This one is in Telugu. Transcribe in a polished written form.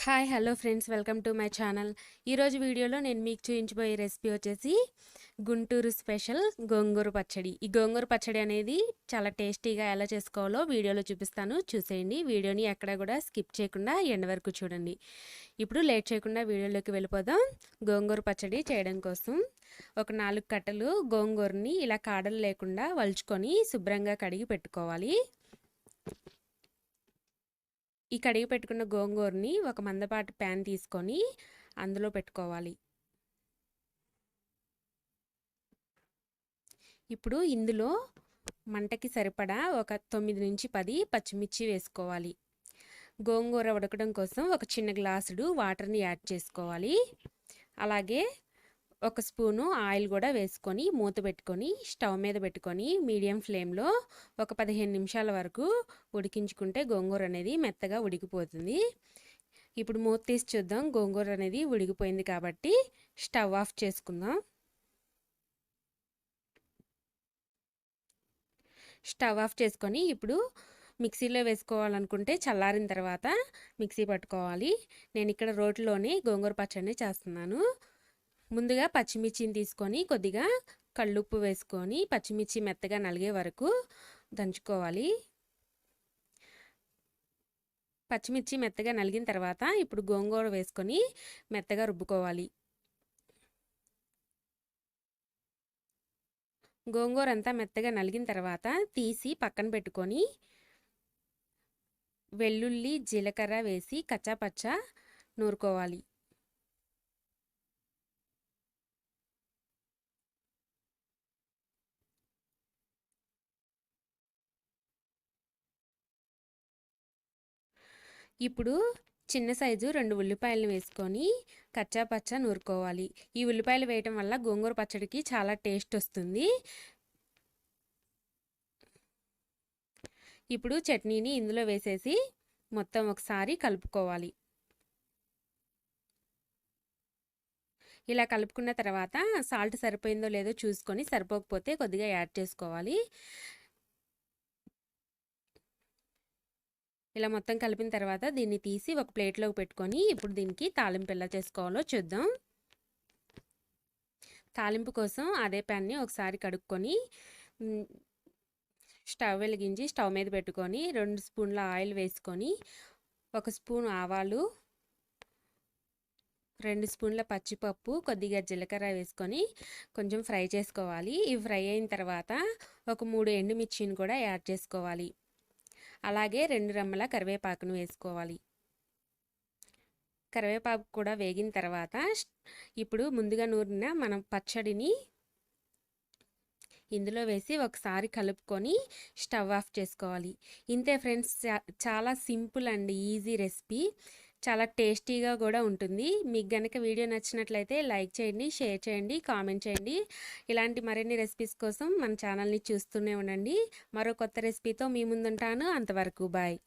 Hi hello friends, welcome to my channel. ఈరోజు వీడియోలో నేను మీకు చూపించబోయే రెసిపీ వచ్చేసి గుంటూరు స్పెషల్ గోంగూర పచ్చడి. ఈ గోంగూర పచ్చడి అనేది చాలా టేస్టీగా ఎలా చేసుకోవాలో వీడియోలో చూపిస్తాను, చూసేయండి. వీడియోని ఎక్కడ కూడా స్కిప్ చేయకుండా ఎండ్ వరకు చూడండి. ఇప్పుడు లేట్ చేయకుండా వీడియోలోకి వెళ్ళిపోదాం. గోంగూర పచ్చడి చేయడం కోసం ఒక 4 కట్టలు గోంగూరని ఇలా కాడలు లేకుండా వలుచుకొని శుభ్రంగా కడిగి పెట్టుకోవాలి. ఈ కడిగి పెట్టుకున్న గోంగూరని ఒక మందపాటి ప్యాన్ తీసుకొని అందులో పెట్టుకోవాలి. ఇప్పుడు ఇందులో మంటకి సరిపడా ఒక 9 నుంచి 10 పచ్చిమిర్చి వేసుకోవాలి. గోంగూర ఉడకడం కోసం ఒక చిన్న గ్లాసుడు వాటర్ని యాడ్ చేసుకోవాలి. అలాగే ఒక స్పూను ఆయిల్ కూడా వేసుకొని మూత పెట్టుకొని స్టవ్ మీద పెట్టుకొని మీడియం ఫ్లేమ్లో ఒక 15 నిమిషాల వరకు ఉడికించుకుంటే గోంగూర అనేది మెత్తగా ఉడికిపోతుంది. ఇప్పుడు మూత తీసి చూద్దాం. గోంగూర అనేది ఉడికిపోయింది కాబట్టి స్టవ్ ఆఫ్ చేసుకుందాం. స్టవ్ ఆఫ్ చేసుకొని ఇప్పుడు మిక్సీలో వేసుకోవాలనుకుంటే చల్లారిన తర్వాత మిక్సీ పట్టుకోవాలి. నేను ఇక్కడ రోట్లోనే గోంగూర పచ్చడిని చేస్తున్నాను. ముందుగా పచ్చిమిర్చిని తీసుకొని కొద్దిగా కళ్ళుప్పు వేసుకొని పచ్చిమిర్చి మెత్తగా నలిగే వరకు దంచుకోవాలి. పచ్చిమిర్చి మెత్తగా నలిగిన తర్వాత ఇప్పుడు గోంగూర వేసుకొని మెత్తగా రుబ్బుకోవాలి. గోంగూర అంతా మెత్తగా నలిగిన తర్వాత తీసి పక్కన పెట్టుకొని వెల్లుల్లి జీలకర్ర వేసి కచ్చాపచ్చా నూరుకోవాలి. ఇప్పుడు చిన్న సైజు 2 ఉల్లిపాయలను వేసుకొని కచ్చాపచ్చా నూరుకోవాలి. ఈ ఉల్లిపాయలు వేయటం వల్ల గోంగూర పచ్చడికి చాలా టేస్ట్ వస్తుంది. ఇప్పుడు చట్నీని ఇందులో వేసేసి మొత్తం ఒకసారి కలుపుకోవాలి. ఇలా కలుపుకున్న తర్వాత సాల్ట్ సరిపోయిందో లేదో చూసుకొని సరిపోకపోతే కొద్దిగా యాడ్ చేసుకోవాలి. ఇలా మొత్తం కలిపిన తర్వాత దీన్ని తీసి ఒక ప్లేట్లోకి పెట్టుకొని ఇప్పుడు దీనికి తాలింపు ఎలా చేసుకోవాలో చూద్దాం. తాలింపు కోసం అదే ప్యాన్ని ఒకసారి కడుక్కొని స్టవ్ వెలిగించి స్టవ్ మీద పెట్టుకొని 2 స్పూన్ల ఆయిల్ వేసుకొని 1 స్పూన్ ఆవాలు, 2 స్పూన్ల పచ్చిపప్పు, కొద్దిగా జీలకర్ర వేసుకొని కొంచెం ఫ్రై చేసుకోవాలి. ఇవి ఫ్రై అయిన తర్వాత ఒక 3 ఎండుమిర్చిని కూడా యాడ్ చేసుకోవాలి. అలాగే 2 రెమ్మల కరివేపాకును వేసుకోవాలి. కరివేపాకు కూడా వేగిన తర్వాత ఇప్పుడు ముందుగా నూరిన మనం పచ్చడిని ఇందులో వేసి ఒకసారి కలుపుకొని స్టవ్ ఆఫ్ చేసుకోవాలి. ఇంతే ఫ్రెండ్స్, చాలా సింపుల్ అండ్ ఈజీ రెసిపీ. చాలా టేస్టీగా కూడా ఉంటుంది. మీకు గనక వీడియో నచ్చినట్లయితే లైక్ చేయండి, షేర్ చేయండి, కామెంట్ చేయండి. ఇలాంటి మరిన్ని రెసిపీస్ కోసం మన ఛానల్ని చూస్తూనే ఉండండి. మరో కొత్త రెసిపీతో మీ ముందుంటాను. అంతవరకు బాయ్.